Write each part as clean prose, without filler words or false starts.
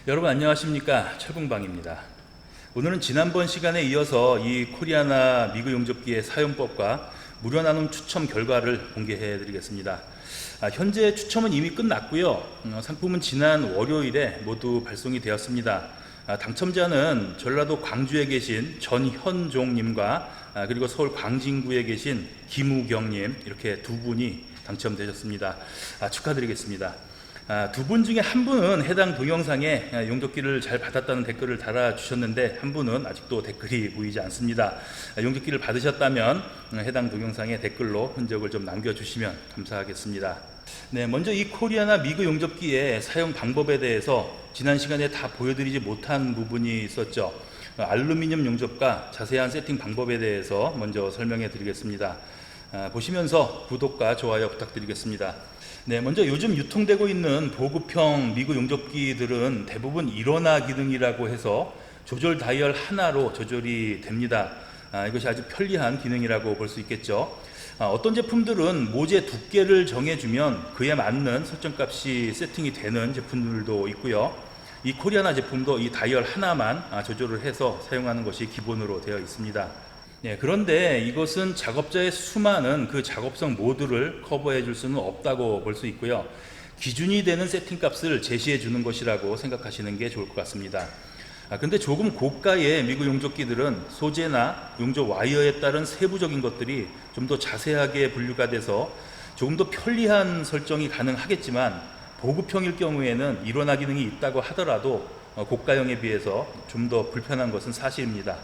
여러분 안녕하십니까, 철궁방입니다. 오늘은 지난번 시간에 이어서 이 코리아나 미그 용접기의 사용법과 무료 나눔 추첨 결과를 공개해 드리겠습니다. 현재 추첨은 이미 끝났고요. 상품은 지난 월요일에 모두 발송이 되었습니다. 당첨자는 전라도 광주에 계신 전현종님과 그리고 서울 광진구에 계신 김우경님, 이렇게 두 분이 당첨되셨습니다. 축하드리겠습니다. 두 분 중에 한 분은 해당 동영상에 용접기를 잘 받았다는 댓글을 달아주셨는데, 한 분은 아직도 댓글이 보이지 않습니다. 용접기를 받으셨다면 해당 동영상에 댓글로 흔적을 좀 남겨주시면 감사하겠습니다. 네, 먼저 이 코리아나 미그 용접기의 사용 방법에 대해서 지난 시간에 다 보여드리지 못한 부분이 있었죠. 알루미늄 용접과 자세한 세팅 방법에 대해서 먼저 설명해 드리겠습니다. 보시면서 구독과 좋아요 부탁드리겠습니다. 네, 먼저 요즘 유통되고 있는 보급형 미그 용접기들은 대부분 일원화 기능이라고 해서 조절 다이얼 하나로 조절이 됩니다. 이것이 아주 편리한 기능이라고 볼 수 있겠죠. 어떤 제품들은 모재 두께를 정해주면 그에 맞는 설정값이 세팅이 되는 제품들도 있고요. 이 코리아나 제품도 이 다이얼 하나만 조절을 해서 사용하는 것이 기본으로 되어 있습니다. 네, 그런데 이것은 작업자의 수많은 그 작업성 모드를 커버해 줄 수는 없다고 볼 수 있고요. 기준이 되는 세팅 값을 제시해 주는 것이라고 생각하시는 게 좋을 것 같습니다. 근데 조금 고가의 미그 용접기들은 소재나 용접 와이어에 따른 세부적인 것들이 좀 더 자세하게 분류가 돼서 조금 더 편리한 설정이 가능하겠지만, 보급형일 경우에는 일원화 기능이 있다고 하더라도 고가형에 비해서 좀 더 불편한 것은 사실입니다.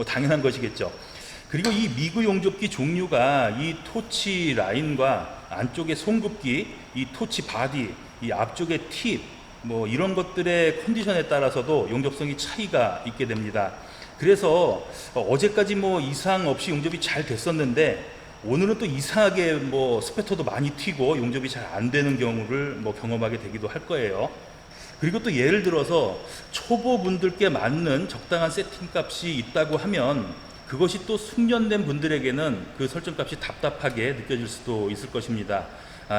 당연한 것이겠죠. 그리고 이 미그 용접기 종류가 이 토치 라인과 안쪽의 송급기, 이 토치 바디, 이 앞쪽의 팁, 이런 것들의 컨디션에 따라서도 용접성이 차이가 있게 됩니다. 그래서 어제까지 이상 없이 용접이 잘 됐었는데, 오늘은 또 이상하게 스패터도 많이 튀고 용접이 잘 안 되는 경우를 경험하게 되기도 할 거예요. 그리고 또 예를 들어서 초보분들께 맞는 적당한 세팅 값이 있다고 하면, 그것이 또 숙련된 분들에게는 그 설정 값이 답답하게 느껴질 수도 있을 것입니다.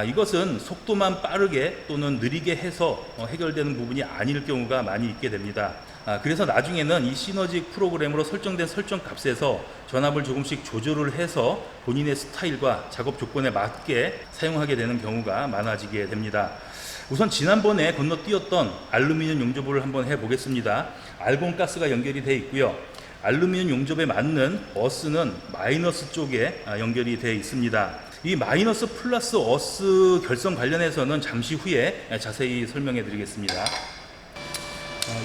이것은 속도만 빠르게 또는 느리게 해서 해결되는 부분이 아닐 경우가 많이 있게 됩니다. 그래서 나중에는 이 시너지 프로그램으로 설정된 설정 값에서 전압을 조금씩 조절을 해서 본인의 스타일과 작업 조건에 맞게 사용하게 되는 경우가 많아지게 됩니다. 우선 지난번에 건너뛰었던 알루미늄 용접을 한번 해보겠습니다. 알곤 가스가 연결이 되어 있고요. 알루미늄 용접에 맞는 어스는 마이너스 쪽에 연결이 되어 있습니다. 이 마이너스 플러스 어스 결성 관련해서는 잠시 후에 자세히 설명해 드리겠습니다.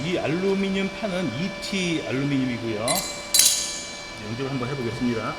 이 알루미늄 판은 ET 알루미늄이고요. 용접을 한번 해보겠습니다.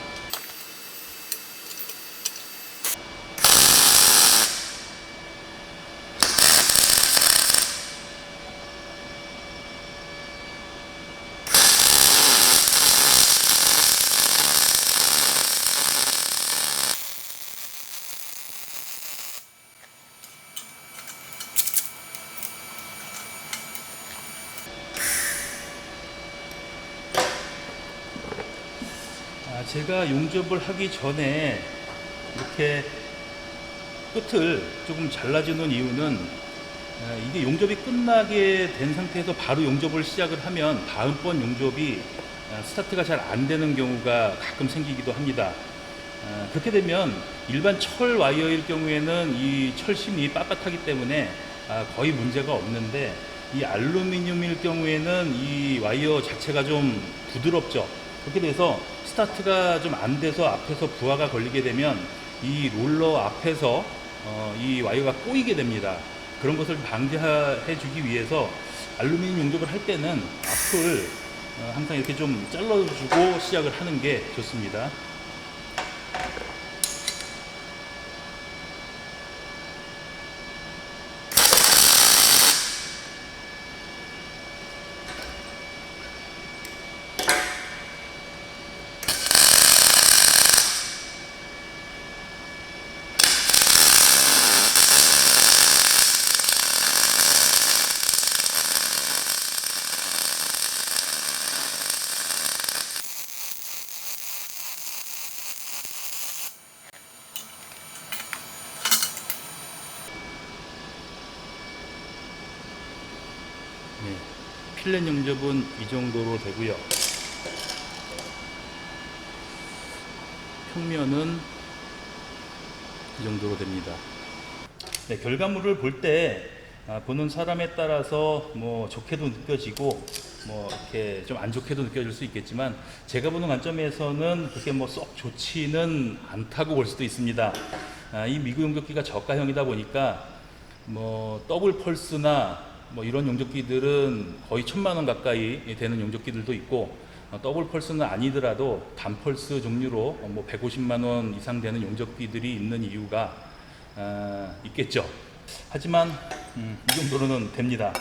제가 용접을 하기 전에 이렇게 끝을 조금 잘라주는 이유는, 이게 용접이 끝나게 된 상태에서 바로 용접을 시작을 하면 다음번 용접이 스타트가 잘 안 되는 경우가 가끔 생기기도 합니다. 그렇게 되면 일반 철 와이어일 경우에는 이 철심이 빳빳하기 때문에 거의 문제가 없는데, 이 알루미늄일 경우에는 이 와이어 자체가 좀 부드럽죠. 그렇게 돼서 스타트가 좀 안 돼서 앞에서 부하가 걸리게 되면 이 롤러 앞에서 이 와이어가 꼬이게 됩니다. 그런 것을 방지해 주기 위해서 알루미늄 용접을 할 때는 앞을 항상 이렇게 좀 잘라주고 시작을 하는 게 좋습니다. 네, 필렛 용접은 이 정도로 되고요. 평면은 이 정도로 됩니다. 네, 결과물을 볼 때 보는 사람에 따라서 뭐 좋게도 느껴지고 뭐 이렇게 좀 안 좋게도 느껴질 수 있겠지만, 제가 보는 관점에서는 그렇게 뭐 썩 좋지는 않다고 볼 수도 있습니다. 이 미국 용접기가 저가형이다 보니까 뭐 더블 펄스나 뭐 이런 용접기들은 거의 1,000만 원 가까이 되는 용접기들도 있고, 더블 펄스는 아니더라도 단 펄스 종류로 뭐 150만 원 이상 되는 용접기들이 있는 이유가 있겠죠. 하지만 이 정도로는 됩니다.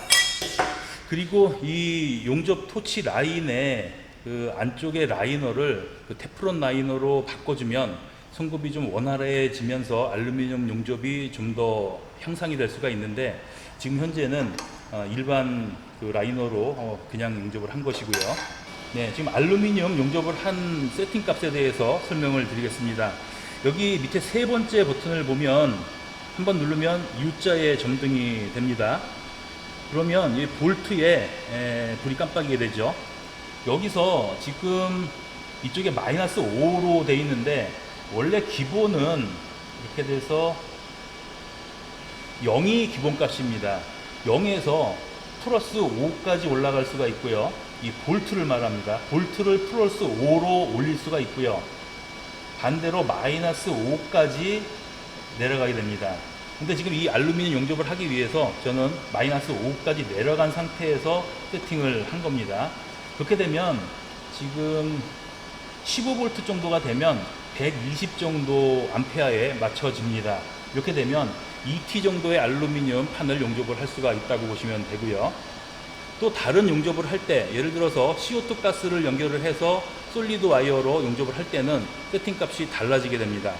그리고 이 용접 토치 라인의 그 안쪽의 라이너를 그 테프론 라이너로 바꿔주면 송급이 좀 원활해지면서 알루미늄 용접이 좀 더 향상이 될 수가 있는데, 지금 현재는 일반 그 라이너로 그냥 용접을 한 것이고요. 네, 지금 알루미늄 용접을 한 세팅 값에 대해서 설명을 드리겠습니다. 여기 밑에 세 번째 버튼을 보면 한번 누르면 U자의 점등이 됩니다. 그러면 이 볼트에 불이 깜빡이게 되죠. 여기서 지금 이쪽에 마이너스 5로 되어 있는데, 원래 기본은 이렇게 돼서 0이 기본값입니다. 0에서 플러스 5까지 올라갈 수가 있고요. 이 볼트를 말합니다. 볼트를 플러스 5로 올릴 수가 있고요. 반대로 마이너스 5까지 내려가게 됩니다. 근데 지금 이 알루미늄 용접을 하기 위해서 저는 마이너스 5까지 내려간 상태에서 세팅을 한 겁니다. 그렇게 되면 지금 15V 정도가 되면 120 정도 암페어에 맞춰집니다. 이렇게 되면 2T 정도의 알루미늄 판을 용접을 할 수가 있다고 보시면 되고요. 또 다른 용접을 할 때, 예를 들어서 CO2 가스를 연결을 해서 솔리드 와이어로 용접을 할 때는 세팅 값이 달라지게 됩니다.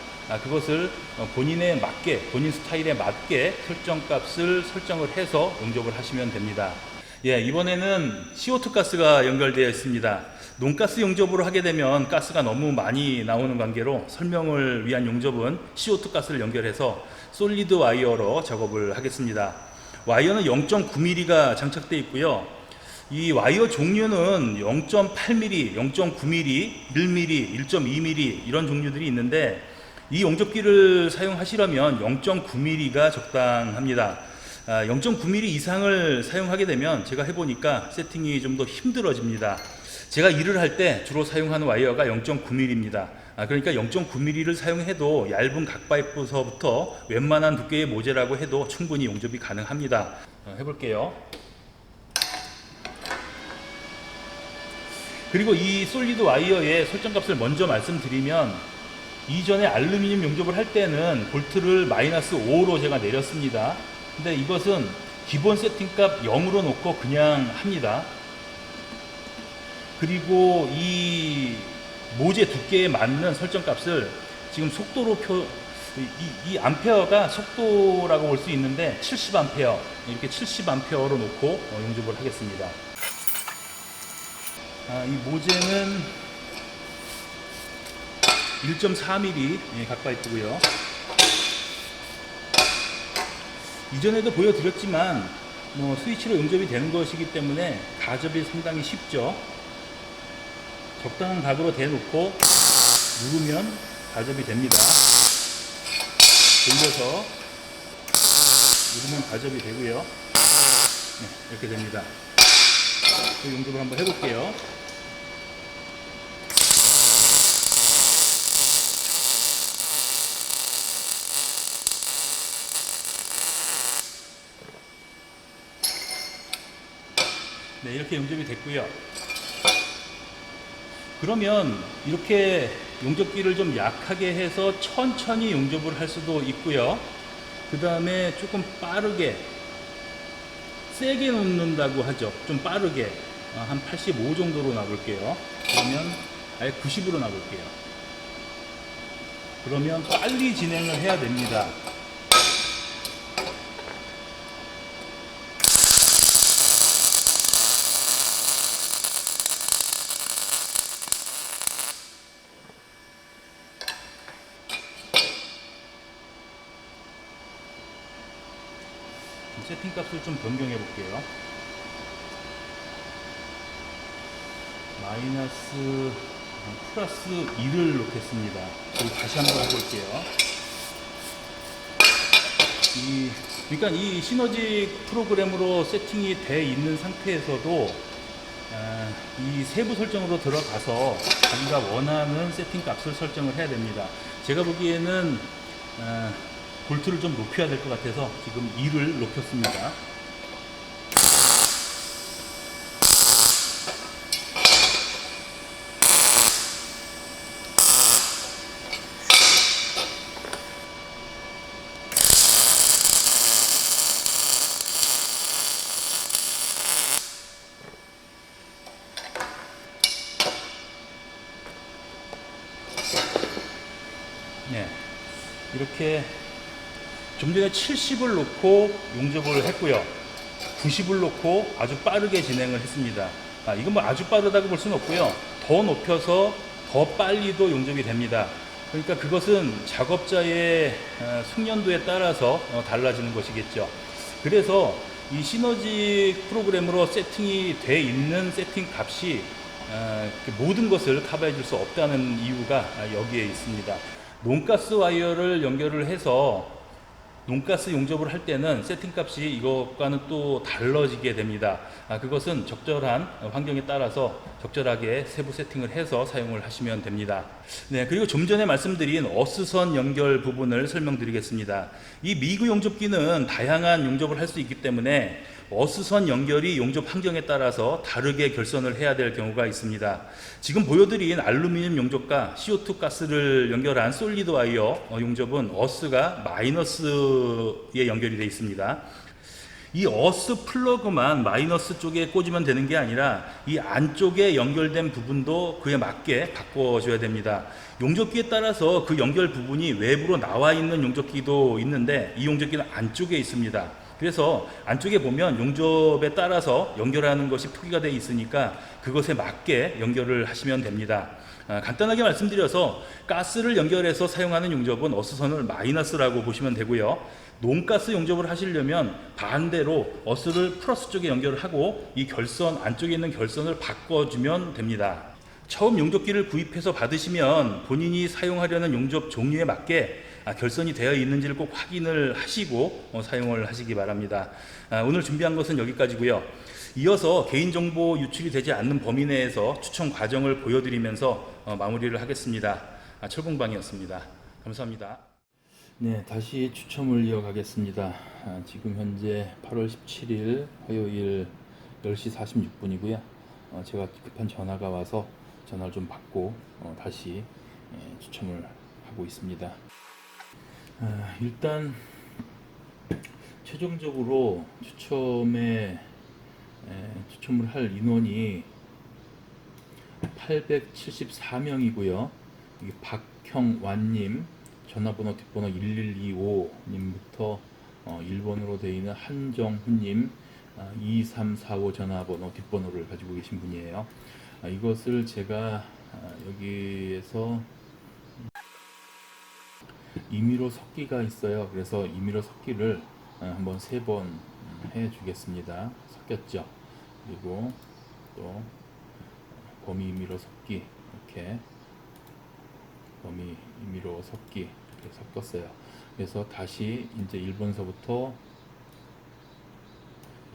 그것을 본인에 맞게, 본인 스타일에 맞게 설정 값을 설정을 해서 용접을 하시면 됩니다. 예, 이번에는 CO2 가스가 연결되어 있습니다. 논가스 용접으로 하게 되면 가스가 너무 많이 나오는 관계로 설명을 위한 용접은 CO2 가스를 연결해서 솔리드 와이어로 작업을 하겠습니다. 와이어는 0.9mm가 장착되어 있고요. 이 와이어 종류는 0.8mm, 0.9mm, 1mm, 1.2mm 이런 종류들이 있는데, 이 용접기를 사용하시려면 0.9mm가 적당합니다. 0.9mm 이상을 사용하게 되면 제가 해보니까 세팅이 좀 더 힘들어집니다. 제가 일을 할 때 주로 사용하는 와이어가 0.9mm입니다. 그러니까 0.9mm를 사용해도 얇은 각파이프서부터 웬만한 두께의 모재라고 해도 충분히 용접이 가능합니다. 해볼게요. 그리고 이 솔리드 와이어의 설정값을 먼저 말씀드리면, 이전에 알루미늄 용접을 할 때는 볼트를 마이너스 5로 제가 내렸습니다. 근데 이것은 기본 세팅값 0으로 놓고 그냥 합니다. 그리고 이 모재 두께에 맞는 설정값을 지금 속도로 이 암페어가 속도라고 볼 수 있는데 70A, 이렇게 70A로 놓고 용접을 하겠습니다. 이 모재는 1.4mm 각파이프고요. 이전에도 보여드렸지만 스위치로 용접이 되는 것이기 때문에 가접이 상당히 쉽죠. 적당한 각으로 대놓고 누르면 가접이 됩니다. 돌려서 누르면 가접이 되고요. 네, 이렇게 됩니다. 용접을 한번 해볼게요. 네, 이렇게 용접이 됐고요. 그러면 이렇게 용접기를 좀 약하게 해서 천천히 용접을 할 수도 있고요. 그 다음에 조금 빠르게, 세게 놓는다고 하죠. 좀 빠르게 한 85 정도로 놔볼게요. 그러면 아예 90으로 놔볼게요. 그러면 빨리 진행을 해야 됩니다. 세팅 값을 좀 변경해 볼게요. 마이너스 플러스 2를 놓겠습니다. 그리고 다시 한번 해볼게요. 그러니까 이 시너지 프로그램으로 세팅이 돼 있는 상태에서도 이 세부 설정으로 들어가서 자기가 원하는 세팅 값을 설정을 해야 됩니다. 제가 보기에는 볼트를 좀 높여야 될 것 같아서 지금 2를 높였습니다. 네, 이렇게 좀 전에 70을 놓고 용접을 했고요. 90을 놓고 아주 빠르게 진행을 했습니다. 이건 뭐 아주 빠르다고 볼 수는 없고요. 더 높여서 더 빨리도 용접이 됩니다. 그러니까 그것은 작업자의 숙련도에 따라서 달라지는 것이겠죠. 그래서 이 시너지 프로그램으로 세팅이 돼 있는 세팅 값이 모든 것을 커버해 줄 수 없다는 이유가 여기에 있습니다. 논가스 와이어를 연결을 해서 논가스 용접을 할 때는 세팅값이 이것과는 또 달라지게 됩니다. 그것은 적절한 환경에 따라서 적절하게 세부 세팅을 해서 사용을 하시면 됩니다. 네, 그리고 좀 전에 말씀드린 어스선 연결 부분을 설명드리겠습니다. 이 미그 용접기는 다양한 용접을 할 수 있기 때문에 어스선 연결이 용접 환경에 따라서 다르게 결선을 해야 될 경우가 있습니다. 지금 보여드린 알루미늄 용접과 CO2 가스를 연결한 솔리드 와이어 용접은 어스가 마이너스에 연결이 되어 있습니다. 이 어스 플러그만 마이너스 쪽에 꽂으면 되는 게 아니라 이 안쪽에 연결된 부분도 그에 맞게 바꿔줘야 됩니다. 용접기에 따라서 그 연결 부분이 외부로 나와 있는 용접기도 있는데 이 용접기는 안쪽에 있습니다. 그래서 안쪽에 보면 용접에 따라서 연결하는 것이 표기가 되어 있으니까 그것에 맞게 연결을 하시면 됩니다. 간단하게 말씀드려서 가스를 연결해서 사용하는 용접은 어스선을 마이너스라고 보시면 되고요. 논가스 용접을 하시려면 반대로 어스를 플러스 쪽에 연결을 하고 이 결선 안쪽에 있는 결선을 바꿔주면 됩니다. 처음 용접기를 구입해서 받으시면 본인이 사용하려는 용접 종류에 맞게 결선이 되어 있는지를 꼭 확인을 하시고 사용을 하시기 바랍니다. 오늘 준비한 것은 여기까지고요. 이어서 개인정보 유출이 되지 않는 범위 내에서 추천 과정을 보여드리면서 마무리를 하겠습니다. 철공방이었습니다. 감사합니다. 네, 다시 추첨을 이어가겠습니다. 지금 현재 8월 17일 화요일 10시 46분이고요. 제가 급한 전화가 와서 전화를 좀 받고 다시 추첨을 하고 있습니다. 일단 최종적으로 추첨을 할 인원이 874명이고요. 박형완님, 전화번호 뒷번호 1125님부터 1번으로 되어 있는 한정훈님 2345 전화번호 뒷번호를 가지고 계신 분이에요. 이것을 제가 여기에서 임의로 섞기가 있어요. 그래서 임의로 섞기를 한번 3번 해 주겠습니다. 섞였죠. 그리고 또 범위 임의로 섞기, 이렇게 범위 임의로 섞기 이렇게 섞었어요. 그래서 다시 이제 1번서부터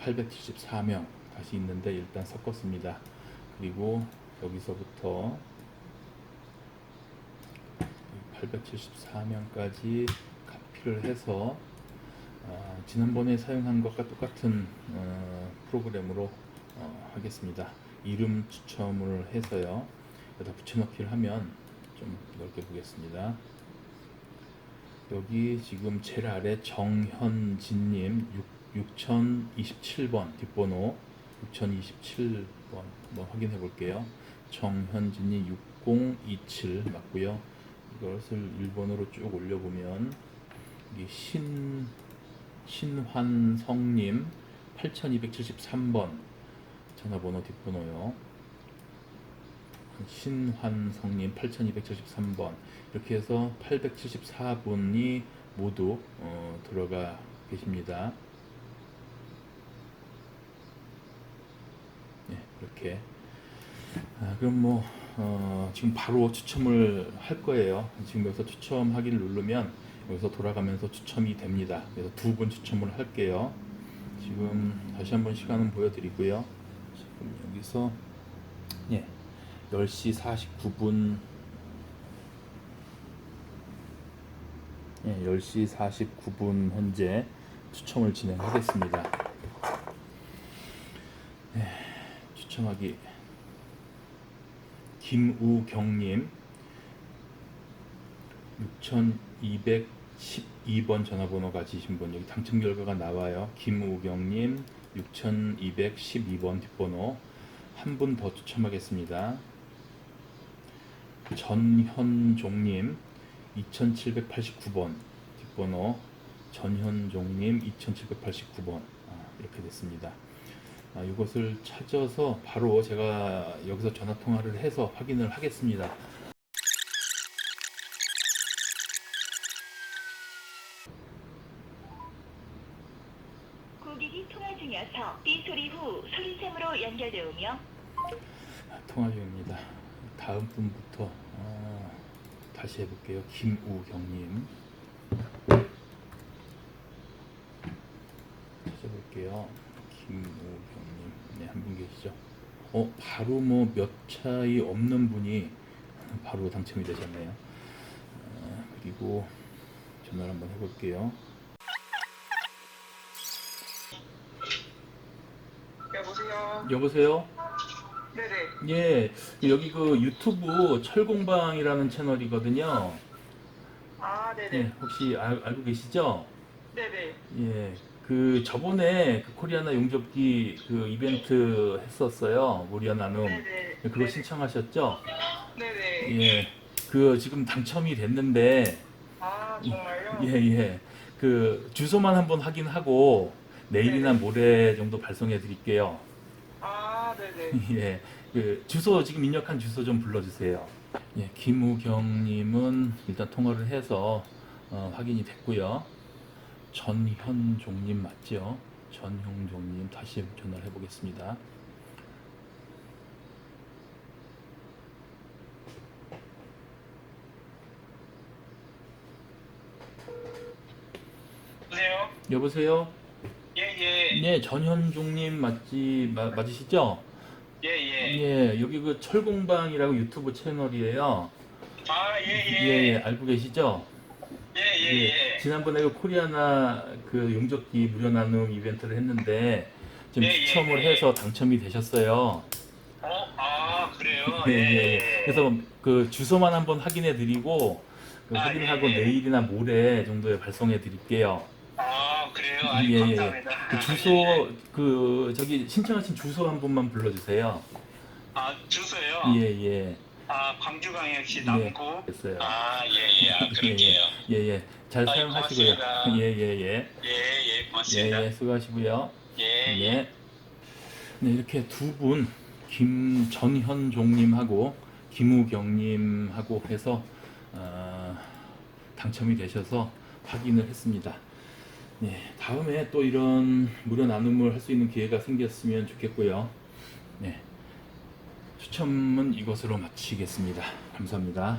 874명 다시 있는데 일단 섞었습니다. 그리고 여기서부터 874명까지 카피를 해서 지난번에 사용한 것과 똑같은 프로그램으로 하겠습니다. 이름 추첨을 해서요. 여기다 붙여넣기를 하면 좀 넓게 보겠습니다. 여기 지금 제일 아래 정현진님 6027번 뒷번호 6027번 한번 확인해 볼게요. 정현진님 6027 맞고요. 이것을 1번으로 쭉 올려보면 신환성님 8273번 전화번호 뒷번호요. 신환성님 8273번 이렇게 해서 874분이 모두 들어가 계십니다. 네, 이렇게 그럼 뭐 지금 바로 추첨을 할 거예요. 지금 여기서 추첨하기를 누르면 여기서 돌아가면서 추첨이 됩니다. 그래서 두 분 추첨을 할게요. 지금 다시 한번 시간은 보여드리고요. 지금 여기서 10시 49분 10시 49분 현재 추첨을 진행하겠습니다. 추첨하기 김우경님 6212번 전화번호 가지신 분, 여기 당첨 결과가 나와요. 김우경님 6212번 뒷번호 한 분 더 추첨하겠습니다. 전현종님 2789번 뒷번호 전현종님 2789번 이렇게 됐습니다. 이것을 찾아서 바로 제가 여기서 전화 통화를 해서 확인을 하겠습니다. 고객이 통화 중이어서 삐 소리 후 소리샘으로 연결되오며 통화 중입니다. 다음 분부터 다시 해볼게요. 김우경님 찾아볼게요. 김우경님, 네, 한 분 계시죠? 바로 뭐 몇 차이 없는 분이 바로 당첨이 되셨네요. 그리고 전화를 한번 해볼게요. 여보세요? 여보세요? 네네. 예, 여기 그 유튜브 철공방이라는 채널이거든요. 아, 네네. 예, 혹시 알고 계시죠? 네네. 예, 그 저번에 그 코리아나 용접기 그 이벤트 했었어요. 무료 나눔. 네네. 그거 네네. 신청하셨죠? 네네. 예, 그 지금 당첨이 됐는데, 아, 정말요? 예. 그 주소만 한번 확인하고 내일이나 네네. 모레 정도 발송해 드릴게요. 아, 네네. 예, 그 주소 지금 입력한 주소 좀 불러주세요. 예, 김우경님은 일단 통화를 해서 확인이 됐고요. 전현종님 맞죠? 전현종님 다시 전화를 해보겠습니다. 여보세요? 여보세요? 예. 네, 전현종님 맞으시죠? 예. 예, 여기 그 철공방이라고 유튜브 채널이에요. 아, 예, 알고 계시죠? 예. 지난번에 그 코리아나 그 용접기 무료 나눔 이벤트를 했는데 지금 추첨을 해서 당첨이 되셨어요. 아, 그래요? 예. 그래서 그 주소만 한번 확인해 드리고 확인하고 내일이나 모레 정도에 발송해 드릴게요. 아, 그래요? 감사합니다. 그 주소 그 저기 신청하신 주소 한 번만 불러주세요. 아, 주소요? 예. 아, 광주광역시 네, 남구. 됐어요. 아, 예. 아, 그럴게요. 예. 잘 아이, 사용하시고요. 고맙습니다. 예. 고맙습니다. 수고하시고요. 예. 네, 이렇게 두 분, 김전현종님하고 김우경님하고 해서 당첨이 되셔서 확인을 했습니다. 네, 다음에 또 이런 무료 나눔을 할 수 있는 기회가 생겼으면 좋겠고요. 네, 추첨은 이것으로 마치겠습니다. 감사합니다.